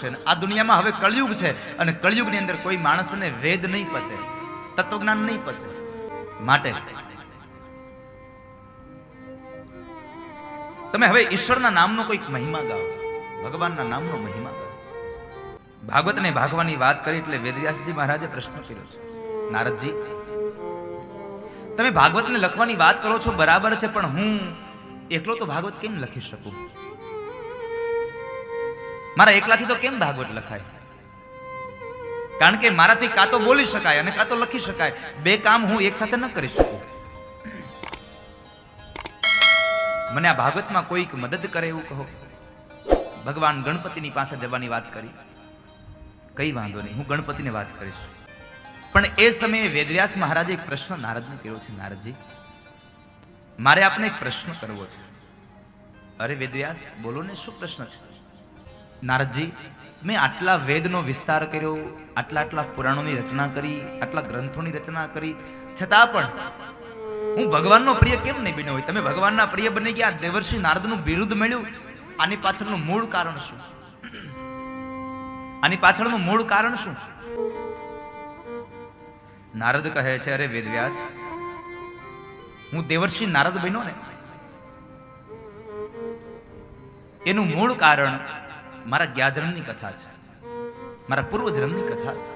હશે. આ દુનિયામાં હવે કળિયુગ છે અને કળિયુગની અંદર કોઈ માણસને વેદ નહીં પચે, તત્વજ્ઞાન નહીં પચે. માટે તમે હવે ઈશ્વરના નામનો કોઈક મહિમા ગાઓ, ભગવાનના નામનો મહિમા ગાઓ. ભાગવતને ભાગવાની વાત કરી એટલે વેદવ્યાસજી મહારાજે પ્રશ્ન કર્યો છે, નારદજી તમે ભાગવતને લખવાની વાત કરો છો બરાબર છે, પણ હું એકલો તો ભાગવત કેમ લખી શકું? મારા એકલાથી તો કેમ ભાગવત લખાય? કારણ કે મારાથી કાં તો બોલી શકાય અને કાં તો લખી શકાય. બે કામ હું એક સાથે ન કરી શકું. મને આ ભાગવતમાં કોઈક મદદ કરે એવું કહો. ભગવાન ગણપતિની પાસે જવાની વાત કરી. કઈ વાંધો નહીં, હું ગણપતિને વાત કરીશ. પણ એ સમયે વેદવ્યાસ મહારાજે એક પ્રશ્ન નારદને કર્યો છે, નારદજી મારે આપને એક પ્રશ્ન કરવો છે. અરે વેદવ્યાસ બોલો ને, શું પ્રશ્ન છે? નારદજી મેં આટલા વેદનો વિસ્તાર કર્યો, આટલા પુરાણોની રચના કરી, આટલા ગ્રંથોની રચના કરી, છતાં પણ હું ભગવાનનો પ્રિય કેમ નહીં બન્યો હોય? તમે ભગવાનના પ્રિય બની ગયા, દેવર્ષિ નારદનું બિરુદ મળ્યું, આની પાછળનું મૂળ કારણ શું? આની પાછળનું મૂળ કારણ શું? નારદ કહે છે, અરે વેદવ્યાસ હું દેવર્ષિ નારદ બન્યો ને એનું મૂળ કારણ મારા જ્ઞાજન્મની કથા છે, મારા પૂર્વજન્મની કથા છે.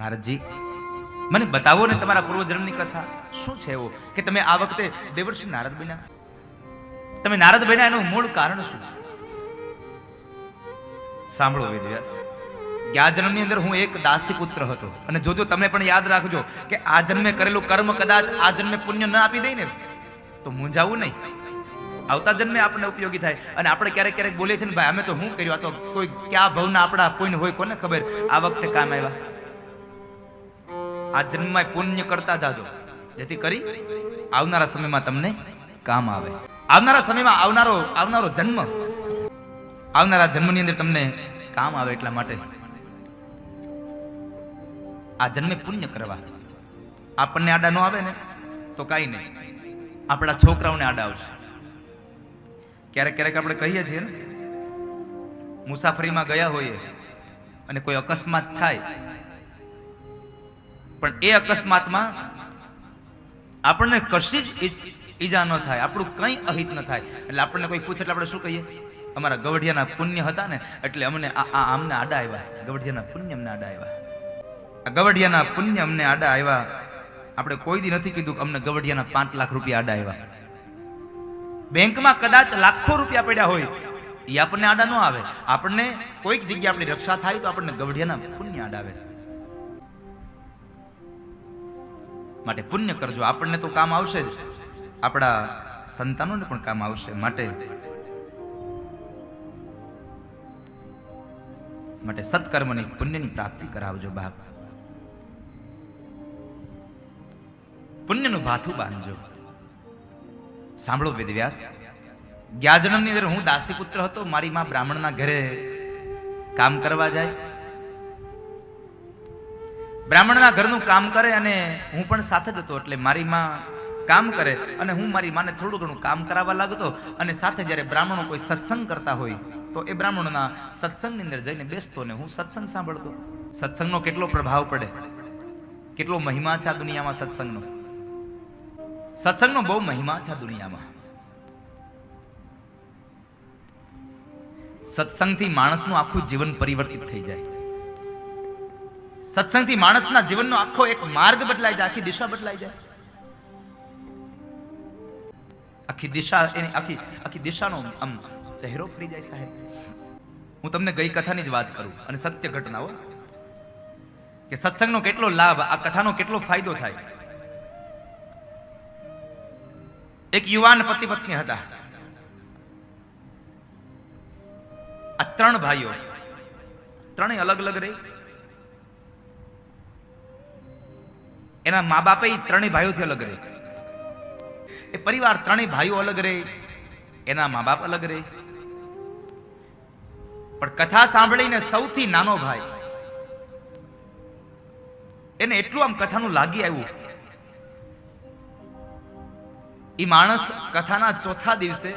નારદજી મને બતાવો ને તમારા પૂર્વજન્મની કથા શું છે એવો કે તમે આ વખતે દેવર્ષિ નારદ બન્યા? તમે નારદ બન્યા એનું મૂળ કારણ શું છે? સાંભળો વેદવ્યાસ, આ જન્મની અંદર હું એક દાસી પુત્ર હતો. અને જોજો તમે પણ યાદ રાખજો કે આ જન્મે કરેલું કર્મ કદાચ આ જન્મે પુણ્ય ન આપી દે ને તો મૂંઝાવું નહીં, આવતા જન્મે આપણને ઉપયોગી થાય. અને આપણે ક્યારેક ક્યારેક બોલીએ છીએ ને ભાઈ અમે તો શું કર્યું, આ તો કોઈ ક્યાં ભવના આપણા પુણ્ય હોય કોને ખબર. આ વખતે કામ આવ્યા, આ જન્મમાં પુણ્ય કરતા જાજો જેથી કરી આવનારા સમયમાં તમને કામ આવે. આવનારા સમયમાં આવનારો જન્મ, આવનારા જન્મની અંદર તમને કામ આવે. એટલા માટે આ જન્મે પુણ્ય કરવા. આપણને આડા ન આવે ને તો કાંઈ નહીં, આપણા છોકરાઓને આડા આવશે. ક્યારેક ક્યારેક આપણે કહીએ છીએ ને, મુસાફરીમાં ગયા હોઈએ અને કોઈ અકસ્માત થાય, પણ એ અકસ્માતમાં આપણને કશી જ ઈજા ન થાય, આપણું કંઈ અહિત ન થાય. એટલે આપણને કોઈ પૂછે એટલે આપણે શું કહીએ? અમારા ગવઢિયાના પુણ્ય હતા ને એટલે અમને આમને આડા આવ્યા, ગવઢિયાના પુણ્ય અમને આડા આવ્યા, ગવઢિયાના પુણ્ય અમને આડા આવ્યા. આપણે કોઈ દી નથી કીધું કે અમને ગવઢિયાના 5 લાખ રૂપિયા આડા આવ્યા. બેંકમાં કદાચ લાખો રૂપિયા પડ્યા હોય, એ આપણને આડા ન આવે. આપણને કોઈક જગ્યાએ આપણી રક્ષા થાય તો આપણને ગવઢિયાના પુણ્ય આડા આવે. માટે પુણ્ય કરજો, આપણને તો કામ આવશે જ, આપણા સંતાનોને પણ કામ આવશે. માટે સત્કર્મની પુણ્યની પ્રાપ્તિ કરાવજો બાપ. પુણ્યનું ભાથું બાંધજો. સાંભળો વેદવ્યાસ, જ્ઞાજન્મની અંદર હું દાસી પુત્ર હતો. મારી માં બ્રાહ્મણના ઘરે કામ કરવા જાય, બ્રાહ્મણના ઘરનું કામ કરે અને હું પણ સાથે જ હતો. એટલે મારી માં કામ કરે અને હું મારી માને થોડું ઘણું કામ કરાવવા લાગતો. અને સાથે જ્યારે બ્રાહ્મણો કોઈ સત્સંગ કરતા હોય તો એ બ્રાહ્મણોના સત્સંગની અંદર જઈને બેસતો ને હું સત્સંગ સાંભળતો. સત્સંગનો કેટલો પ્રભાવ પડે, કેટલો મહિમા છે આ દુનિયામાં સત્સંગનો. સત્સંગનો બહુ મહિમા છે આ દુનિયામાં. સત્સંગથી માણસનું આખું જીવન પરિવર્તિત થઈ જાય. સત્સંગથી માણસના જીવનનો આખો એક માર્ગ બદલાઈ જાય, આખી દિશા બદલાઈ જાય. આખી દિશા એની આખી દિશાનો આમ ચહેરો ફરી જાય. સાહેબ હું તમને ગઈ કથાની જ વાત કરું અને સત્ય ઘટનાઓ કે સત્સંગનો કેટલો લાભ, આ કથાનો કેટલો ફાયદો થાય. એક યુવાન પતિ પત્ની હતા. આ 3 ભાઈઓ, ત્રણેય અલગ અલગ રહી. એના મા બાપે 3 ભાઈઓથી અલગ રહી. એ પરિવાર 3 ભાઈઓ અલગ રહી, એના મા બાપ અલગ રહી. પણ કથા સાંભળીને સૌથી નાનો ભાઈ, એને એટલું આમ કથાનું લાગી આવ્યું. એ માણસ કથાના ચોથા દિવસે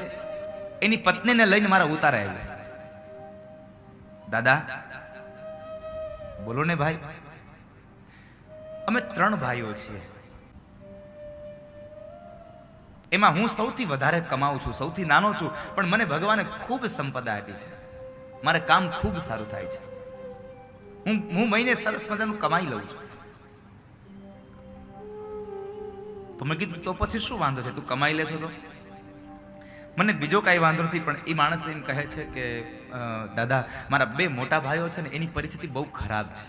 એની પત્નીને લઈને મારા ઉતારે આવ્યો. દાદા બોલો ને ભાઈ. અમે 3 ભાઈઓ છીએ. એમાં હું સૌથી વધારે કમાઉં છું, સૌથી નાનો છું, પણ મને ભગવાને ખૂબ સંપદા આપી છે. મારે કામ ખૂબ સારું થાય છે. હું મહિને સરસ મજાનું કમાઈ લઉં છું. તો મેં કીધું તો પછી શું વાંધો છે, તું કમાઈ લે છો તો મને બીજો કાંઈ વાંધો નથી. પણ એ માણસ એમ કહે છે કે દાદા મારા 2 મોટા ભાઈઓ છે ને એની પરિસ્થિતિ બહુ ખરાબ છે.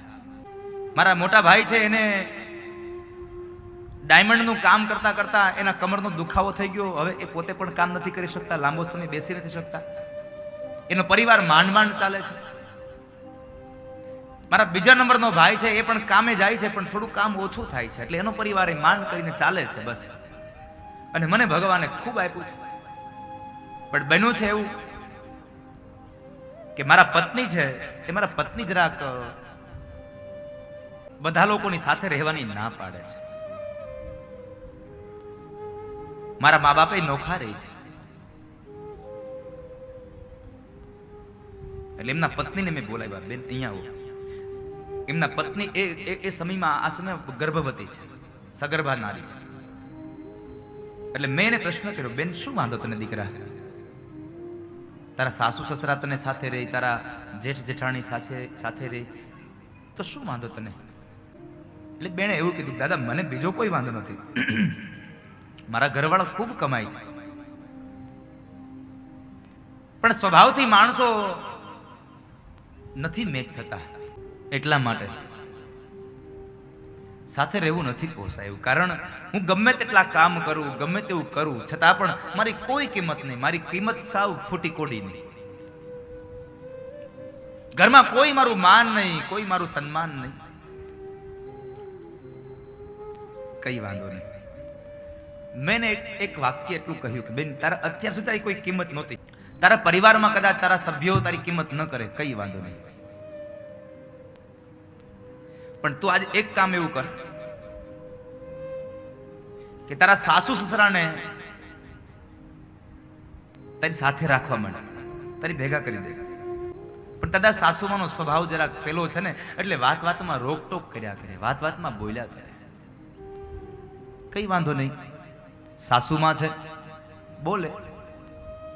મારા મોટા ભાઈ છે એને ડાયમંડનું કામ કરતા કરતા એના કમરનો દુખાવો થઈ ગયો. હવે એ પોતે પણ કામ નથી કરી શકતા, લાંબો સમય બેસી નથી શકતા. એનો પરિવાર માંડ ચાલે છે. મારા બીજા નંબરનો ભાઈ છે એ પણ કામે જાય છે, પણ થોડું કામ ઓછું થાય છે, એટલે એનો પરિવાર એ માંડ કરીને ચાલે છે બસ. અને મને ભગવાને ખૂબ આપ્યું છે. પણ બન્યું છે એવું કે મારા પત્ની છે એ મારા પત્ની જરાક બધા લોકોની સાથે રહેવાની ના પાડે છે. મારા મા બાપે નોખા રહી છે, એટલે એમના પત્નીને મેં બોલાવ્યા, બેન અહીંયા આવો. એમના પત્ની એ સમયમાં આ સમય ગર્ભવતી છે, સગર્ભા નારી છે. એટલે મેં એને પ્રશ્ન કર્યો, બેન શું વાંધો તને દીકરા? તારા સાસુ સસરા તને સાથે રહી, તારા જેઠ જેઠાણી સાથે રહી, તો શું વાંધો તને? એટલે બેને એવું કીધું, દાદા મને બીજો કોઈ વાંધો નથી, મારા ઘરવાળા ખૂબ કમાય છે, પણ સ્વભાવથી માણસો નથી મેચ થતા, એટલા માટે સાથે રહેવું નથી પોસાયું. કારણ હું ગમે તેટલા કામ કરું, ગમે તેવું કરું, છતાં પણ મારી કોઈ કિંમત નહીં, મારી કિંમત સાવ ફૂટી કોડી નહીં. ઘરમાં કોઈ મારું માન નહીં, કોઈ મારું સન્માન નહીં. કઈ વાંધો નહીં. મેં એક વાક્ય એટલું કહ્યું કે બેન તારા અત્યાર સુધી કોઈ કિંમત નહોતી, તારા પરિવારમાં કદાચ તારા સભ્યો તારી કિંમત ન કરે, કઈ વાંધો નહીં, પણ તું આજે એક કામ એવું કર કે તારા સાસુ સસરાને તારી સાથે રાખવા માંડ, તારી ભેગા કરી દે. પણ દાદા સાસુમાનો સ્વભાવ જરાક પેલો છે ને, એટલે વાત વાતમાં રોકટોક કર્યા કરે, વાત વાતમાં બોલ્યા કરે. કઈ વાંધો નહીં, સાસુમાં છે બોલે.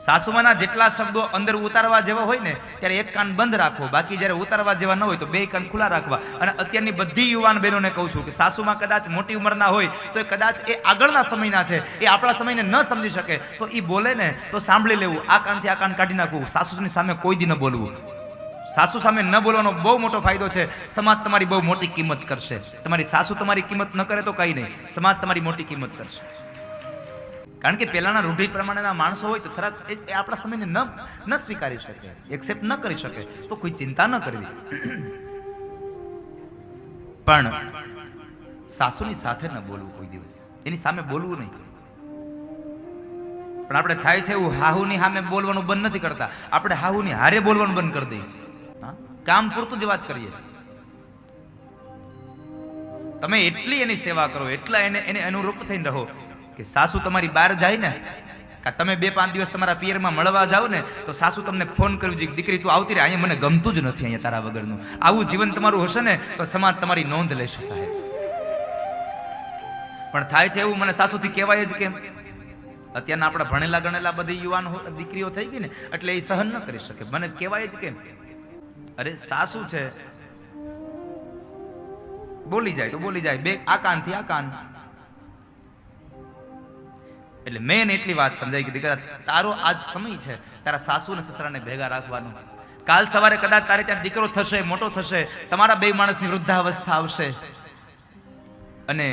સાસુમાના જેટલા શબ્દો અંદર ઉતારવા જેવા હોય ને ત્યારે એક કાન બંધ રાખવો, બાકી જ્યારે ઉતારવા જેવા ન હોય તો 2 કાન ખુલ્લા રાખવા. અને અત્યારની બધી યુવાન બહેનોને કહું છું કે સાસુમાં કદાચ મોટી ઉંમરના હોય તો કદાચ એ આગળના સમયના છે, એ આપણા સમયને ન સમજી શકે, તો એ બોલે ને તો સાંભળી લેવું, આ કાનથી આ કાન કાઢી નાખવું. સાસુની સામે કોઈ દી ન બોલવું. સાસુ સામે ન બોલવાનો બહુ મોટો ફાયદો છે. સમાજ તમારી બહુ મોટી કિંમત કરશે. તમારી સાસુ તમારી કિંમત ન કરે તો કઈ નહીં, સમાજ તમારી મોટી કિંમત કરશે. કારણ કે પહેલાના રૂઢિ પ્રમાણેના માણસો હોય તો છરાક એ આપણા સમયને ન સ્વીકારી શકે, એક્સેપ્ટ ન કરી શકે, તો કોઈ ચિંતા ન કરવી. પણ સાસુની સાથે ન બોલવું કોઈ દિવસ, એની સામે બોલવું નહીં. પણ આપણે થાય છે એવું, હાહુની સામે બોલવાનું બંધ નથી કરતા, આપણે હાહુની હારે બોલવાનું બંધ કરી દઈએ છીએ. કામ પૂરતું જ વાત કરીએ. તમે એટલી એની સેવા કરો, એટલા એને અનુરૂપ થઈને રહો કે સાસુ તમારી બહાર જાય ને, કે તમે 2-5 દિવસ તમારા પિયરમાં મળવા જાવ ને તો સાસુ તમને ફોન કરવી જોઈએ, દીકરી તું આવતી રહે, અહીંયા મને ગમતું જ નથી અહીંયા તારા વગરનું. આવું જીવન તમારું હશે ને તો સમાજ તમારી નોંધ લેશે સાહેબ. પણ થાય છે એવું, મને સાસુથી કહેવાય જ કેમ? અત્યારના આપણા ભણેલા ગણેલા બધી યુવાન દીકરીઓ થઈ ગઈ ને, એટલે એ સહન ન કરી શકે, મને કહેવાય જ કેમ? અરે સાસુ છે, બોલી જાય તો બોલી જાય, 2 આ કાનથી આ કાન. એટલે મેં એટલી વાત સમજાય કે દીકરા તારો આજ સમય છે તારા સાસુ અને સસરાને ભેગા રાખવાનો. કાલ સવારે કદાચ તારે ત્યાં દીકરો થશે, મોટો થશે, તમારા 2 માણસની વૃદ્ધાવસ્થા આવશે અને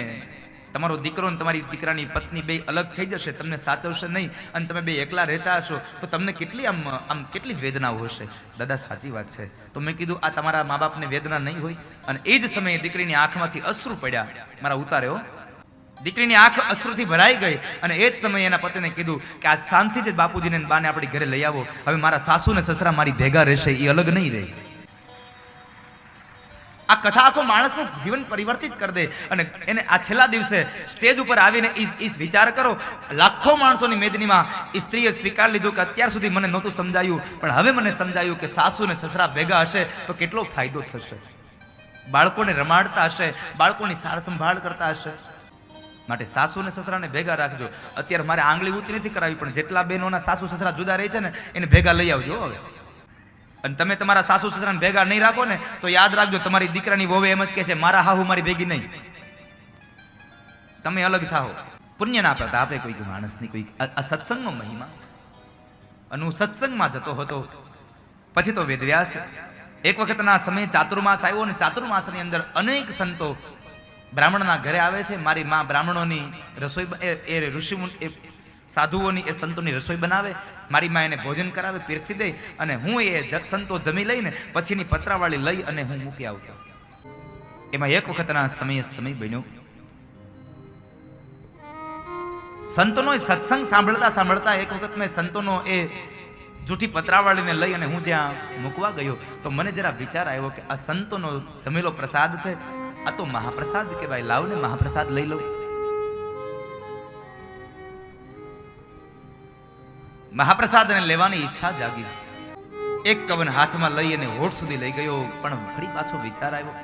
તમારો દીકરો અને તમારી દીકરાની પત્ની 2 અલગ થઈ જશે, તમને સાચવશે નહીં અને તમે 2 એકલા રહેતા હશો, તો તમને કેટલી આમ કેટલી વેદનાઓ હશે. દાદા સાચી વાત છે. તો મેં કીધું આ તમારા મા બાપને વેદના નહીં હોય? અને એ જ સમયે દીકરીની આંખમાંથી અશ્રુ પડ્યા, મારા ઉતાર્યો. દીકરીની આંખ અશ્રુથી ભરાઈ ગઈ અને એ જ સમયે એના પતિને કીધું કે આ શાંતિથી જ બાપુજીને બાને આપણી ઘરે લઈ આવો, હવે મારા સાસુ ને સસરા મારી ભેગા રહેશે, એ અલગ નહીં રહે. આ કથા આખો માણસનું જીવન પરિવર્તિત કરી દે. અને એને આ છેલ્લા દિવસે સ્ટેજ ઉપર આવીને વિચાર કરો, લાખો માણસોની મેદનીમાં સ્ત્રીએ સ્વીકાર લીધું કે અત્યાર સુધી મને નહોતું સમજાયું, પણ હવે મને સમજાયું કે સાસુ ને સસરા ભેગા હશે તો કેટલો ફાયદો થશે. બાળકોને રમાડતા હશે, બાળકોની સાર સંભાળ કરતા હશે. માટે સાસુ ને સસરાને ભેગા રાખજો. અત્યારે મારે આંગળી ઊંચી નથી કરાવી, પણ જેટલા બહેનોના સાસુ સસરા જુદા રહે છે ને એને ભેગા લઈ આવજો હવે. અને તમે તમારા સાસુ સસરાને ભેગા નહીં રાખો ને તો યાદ રાખજો, તમારી દીકરાની વહુ એમ જ કહે છે મારા હાહુ મારી ભેગી નહીં, તમે અલગ થાઓ. પુણ્ય ના પ્રતા આપે કોઈ માણસની કોઈ આ સત્સંગનો મહિમા છે. અને હું સત્સંગમાં જતો હતો, પછી તો વેદવ્યાસ એક વખતના સમયે ચાતુર્માસ આવ્યો, અને ચાતુર્માસની અંદર અનેક સંતો બ્રાહ્મણના ઘરે આવે છે. મારી માં બ્રાહ્મણોની રસોઈ, એ ઋષિ એ સાધુઓની, એ સંતોની રસોઈ બનાવે. મારી માં એને ભોજન કરાવે, પીરસી દે, અને હું એ સંતો જમી લઈને પછીની પતરાવાળી લઈ અને હું મૂકી આવતો. એમાં એક વખતના સમય બન્યો, સંતોનો સત્સંગ સાંભળતા સાંભળતા એક વખત મેં સંતોનો એ જૂઠી પતરાવાળીને લઈ અને હું જ્યાં મૂકવા ગયો તો મને જરા વિચાર આવ્યો કે આ સંતોનો જમેલો પ્રસાદ છે, આ તો મહાપ્રસાદ કહેવાય, લાવ ને મહાપ્રસાદ લઈ લઉં. મહાપ્રસાદને લેવાની ઈચ્છા જાગી. એક કવન હાથમાં લઈ અને હોઠ સુધી લઈ ગયો, પણ ફરી પાછો વિચાર આવ્યો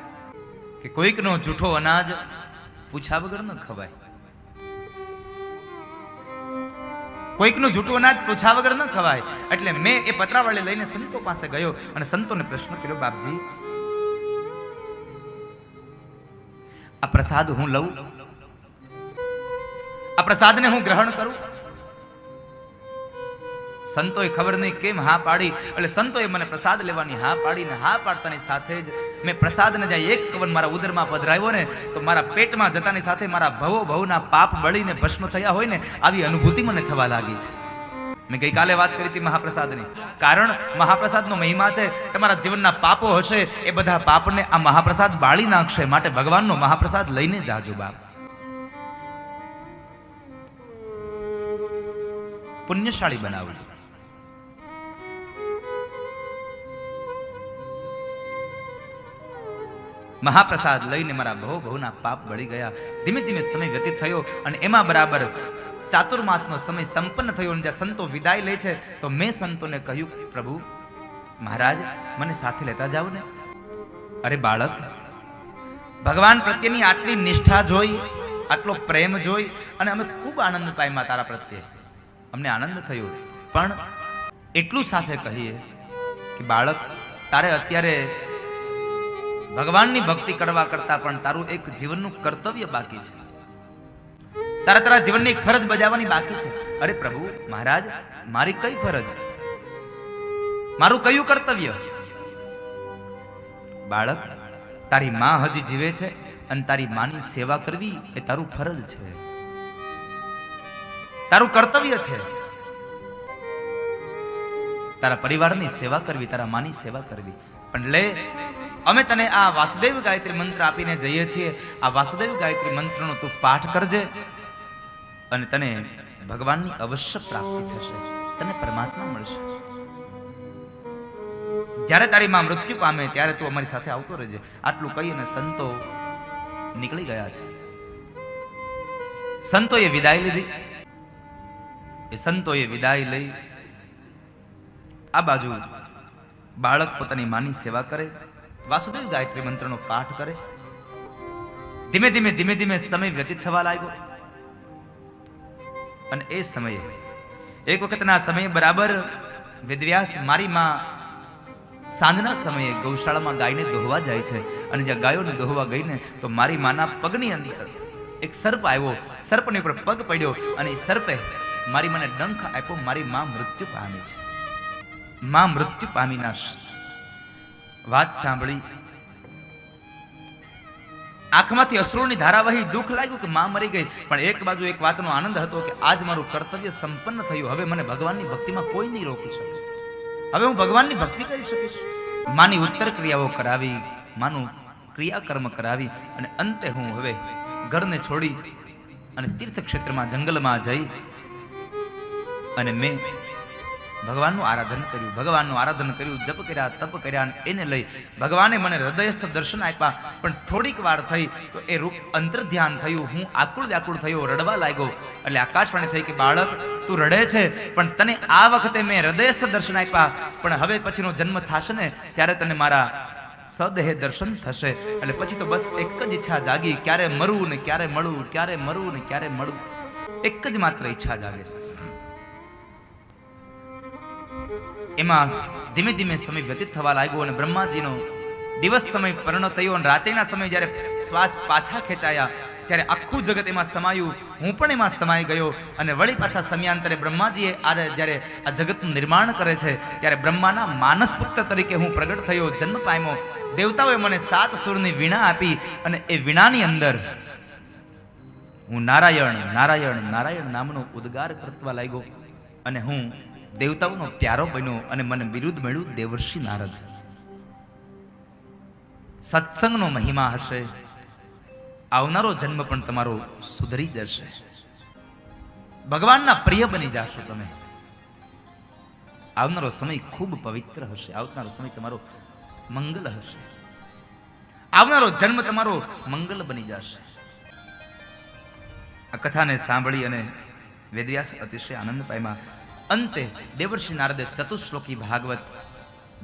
કે કોઈકનો જૂઠો અનાજ પૂછા વગર ન ખવાય. કોઈકનું જૂઠું અનાજ પૂછા વગર ન ખવાય. એટલે મેં એ પતરાવાળી લઈને સંતો પાસે ગયો અને સંતોને પ્રશ્ન કર્યો, બાપજી આ પ્રસાદ હું લઉં, આ પ્રસાદને હું ગ્રહણ કરું? સંતોએ ખબર નહીં કેમ હા પાડી. એટલે સંતોએ મને પ્રસાદ લેવાની હા પાડીને હા પાડતાની સાથે જ મેં પ્રસાદને જાય એક કવન મારા ઉદરમાં પધરાવ્યો ને તો મારા પેટમાં જતાની સાથે મારા ભવના પાપ બળીને ભસ્મ થયા હોય ને આવી અનુભૂતિ મને થવા લાગી છે. મેં ગઈકાલે વાત કરી હતી મહાપ્રસાદની. કારણ મહાપ્રસાદનો મહિમા છે, તમારા જીવનના પાપો હશે એ બધા પાપને આ મહાપ્રસાદ બાળી નાખશે. માટે ભગવાનનો મહાપ્રસાદ લઈને જાજો બાપ, પુણ્યશાળી બનાવજો. મહાપ્રસાદ લઈને મારા ભવના પાપ બળી ગયા. ધીમે ધીમે સમય વ્યતીત થયો અને એમાં બરાબર ચાતુર્માસનો સમય સંપન્ન થયો અને જ્યાં સંતો વિદાય લે છે તો મેં સંતોને કહ્યું, પ્રભુ મહારાજ મને સાથે લેતા જાવ ને. અરે બાળક, ભગવાન પ્રત્યેની આટલી નિષ્ઠા જોઈ, આટલો પ્રેમ જોઈ અને અમે ખૂબ આનંદ પામ્યા તારા પ્રત્યે, અમને આનંદ થયો. પણ એટલું સાથે કહીએ કે બાળક, તારે અત્યારે ભગવાનની ભક્તિ કરવા કરતા પણ તારું એક જીવનનું કર્તવ્ય બાકી છે, તારા જીવનની એક ફરજ બજાવવાની બાકી છે. અરે પ્રભુ મહારાજ, મારી કઈ ફરજ, મારું કયું કર્તવ્ય? બાળક, તારી માં હજી જીવે છે અને તારી માની સેવા કરવી એ તારું ફરજ છે, તારું કર્તવ્ય છે. તારા પરિવારની સેવા કરવી, તારા માની સેવા કરવી. પણ લે, અમે તને આ વાસુદેવ ગાયત્રી મંત્ર આપીને જઈએ છીએ. આ વાસુદેવ ગાયત્રી મંત્રનો તું પાઠ કરજે અને તને ભગવાનની અવશ્ય પ્રાપ્તિ થશે, તને પરમાત્મા મળશે. જ્યારે તારી માં મૃત્યુ પામે ત્યારે તું અમારી સાથે આવતો રહેજે. આટલું કહી અને સંતો નીકળી ગયા છે. સંતોએ વિદાય લીધી. એ સંતોએ વિદાય લઈ આ બાજુ બાળક પોતાની માની સેવા કરે, વાસુદેવ ગાયત્રી મંત્રનો પાઠ કરે. ધીમે ધીમે સમય વ્યતીત થવા લાગ્યો. અને એ સમયે એક વખતના સમયે બરાબર વેદવ્યાસ મારી માં સાંજના સમયે ગૌશાળામાં ગાયને દોહવા જાય છે. અને જ્યાં ગાયોને દોહવા ગઈને તો મારી માના પગની અંદર એક સર્પ આવ્યો. સર્પની ઉપર પગ પડ્યો અને એ સર્પે મારી મને ડંખ આપ્યો. મારી માં મૃત્યુ પામી છે. માં મૃત્યુ પામીના વાત સાંભળી આંખમાંથી અશ્રુની ધારા વહી. દુઃખ લાગ્યું કે માં મરી ગઈ, પણ એક બાજુ એક વાતનો આનંદ હતો કે આજ મારું કર્તવ્ય સંપન્ન થયું. હવે મને ભગવાનની ભક્તિમાં કોઈ નહીં રોકી શકે. હવે હું ભગવાનની ભક્તિ કરી શકીશ. માની ઉત્તર ક્રિયાઓ કરાવી, માનું ક્રિયાકર્મ કરાવી અને અંતે હું હવે ઘરને છોડી અને તીર્થક્ષેત્રમાં જંગલમાં જઈ અને મેં ભગવાનનું આરાધન કર્યું, ભગવાનનું આરાધન કર્યું, જપ કર્યા, તપ કર્યા, અને એને લઈ ભગવાને મને હૃદયસ્થ દર્શન આપ્યા. પણ થોડીક વાર થઈ તો એ રૂપ અંતર ધ્યાન થયું, હું આકુળ વ્યાકુળ થયો, રડવા લાગ્યો. એટલે આકાશવાણી થઈ કે બાળક તું રડે છે, પણ તને આ વખતે મેં હૃદયસ્થ દર્શન આપ્યા, પણ હવે પછીનો જન્મ થશે ને ત્યારે તને મારા સદેહે દર્શન થશે. એટલે પછી તો બસ એક જ ઈચ્છા જાગી, ક્યારે મરવું ને ક્યારે મળવું, ક્યારે મરવું ને ક્યારે મળવું, એક જ માત્ર ઈચ્છા જાગે. એમાં ધીમે ધીમે સમય વ્યતીત થવા લાગ્યો અને બ્રહ્માજીનો દિવસ સમય પૂર્ણ થયો અને રાત્રિના સમય જ્યારે શ્વાસ પાછા ખેંચાયા ત્યારે આખું જગત એમાં સમાયું, હું પણ એમાં સમાઈ ગયો. અને વળી પાછા સમયાંતરે બ્રહ્માજીએ જ્યારે આ જગતનું નિર્માણ કરે છે ત્યારે બ્રહ્માના માનસ પુત્ર તરીકે હું પ્રગટ થયો, જન્મ પામ્યો. દેવતાઓએ મને 7 સુરની વીણા આપી અને એ વીણાની અંદર હું નારાયણ નારાયણ નારાયણ નામનો ઉદ્ગાર કરતા લાગ્યો અને હું દેવતાઓનો પ્યારો બન્યો અને મને બિરુદ મળ્યું દેવર્ષિ નારદ. સત્સંગનો મહિમા હશે, આવનારો જન્મ પણ તમારો સુધરી જશે, ભગવાનના પ્રિય બની જશો તમે. આવનારો સમય ખૂબ પવિત્ર હશે, આવનારો સમય તમારો મંગલ હશે, આવનારો જન્મ તમારો મંગલ બની જશે. આ કથાને સાંભળી અને વેદવ્યાસ અતિશય આનંદ પામ્યા. અંતે દેવર્ષિ નારદે ચતુશ્લોકી ભાગવત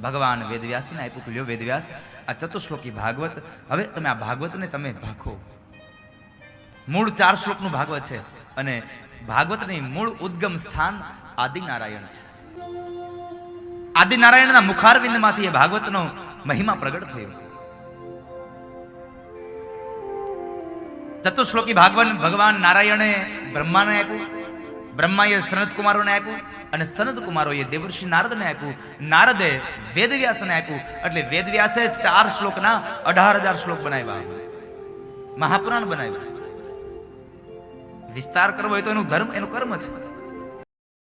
ભગવાન વેદવ્યાસને આપ્યું કે લ્યો વેદવ્યાસ, આ ચતુશ્લોકી ભાગવત, હવે તમે આ ભાગવતને તમે ભાખો. મૂળ 4 શ્લોકનું ભાગવત છે અને ભાગવતની મૂળ ઉદ્ગમ સ્થાન આદિનારાયણ છે. આદિનારાયણના મુખારવિંદમાંથી એ ભાગવતનો મહિમા પ્રગટ થયો. ચતુશ્લોકી ભાગવત ભગવાન નારાયણે બ્રહ્માને આપ્યું, બ્રહ્માએ સનત કુમારોને આપ્યું અને સનત કુમારોએ દેવર્ષિ નારદને આપ્યું, નારદે વેદવ્યાસને આપ્યું. એટલે વેદવ્યાસે 4 શ્લોકના 18,000 શ્લોક બનાવ્યા, મહાપુરાણ બનાવ્યા. વિસ્તાર કરવો હોય તો એનું ધર્મ, એનું કર્મ છે.